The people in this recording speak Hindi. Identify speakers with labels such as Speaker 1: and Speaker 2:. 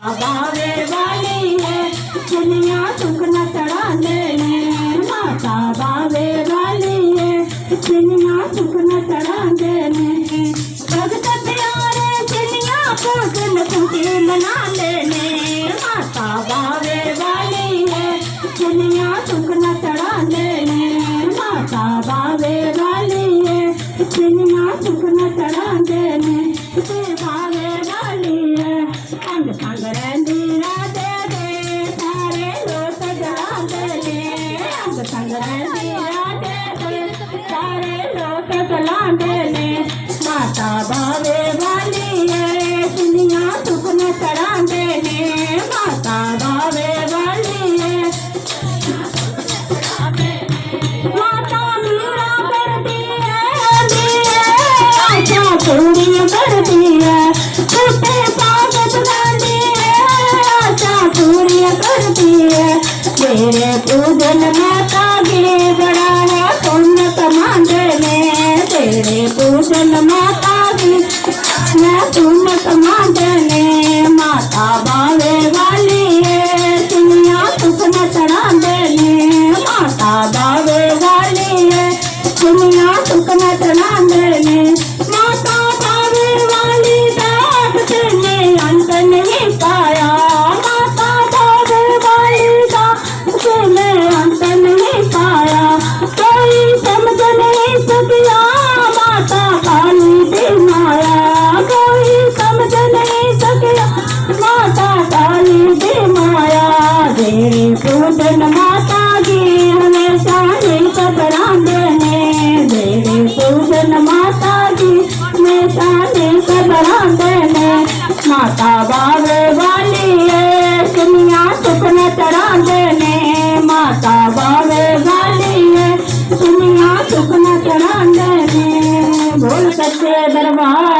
Speaker 1: बावे वाली है दुनिया सुख न चढ़ाने में, माता बावे वाली है दुनिया सुख न चढ़ाने में। भगत प्यारे दुनिया को दिन खुशी मना लेने, माता बावे वाली है दुनिया सुख न चढ़ाने में, माता बावे वाली है दुनिया सुख न चढ़ाने में। बावे वाली है अंग संग रहंदी राधे दे सारे लोट जलांदे ने, अंग संग रहंदी राधे दे सारे लोट जलांदे ने। माता बावे वाली है दुनिया सुख न चढ़ांदे ने, माता बावे वाली है माता मीरा करती है आशा पूरी करती है, छूटे स्वागत गाती है आशा पूरी करती है। तेरे पूजन माता गिरे बड़ा है पुण्य कमांदे ने, तेरे पूजन माता गिरे पुण्य कमांदे ने। माता बावे वाली है दुनिया सुख न चढ़ांदे ने, माता बावे वाली है दुनिया सुख न चढ़ांदे ने। माता बावे वाली दात ने अंत नहीं पाया, माता बावे वाली दात ने अंत नहीं पाया। कोई समझ नहीं सकिया माता काली दी माया, कोई समझ नहीं सकिया माता काली दी माया। तेरे पूजन माता की हमेशा नहीं घबरांदे ने, तेरे पूजन माता की हमेशा नहीं घबरांदे ने। माता बावे वाली है दुनिया सुख न चढ़ांदे ने, माता बावे वाली है दुनिया सुख न चढ़ांदे ने। बोल सच्चे दरबार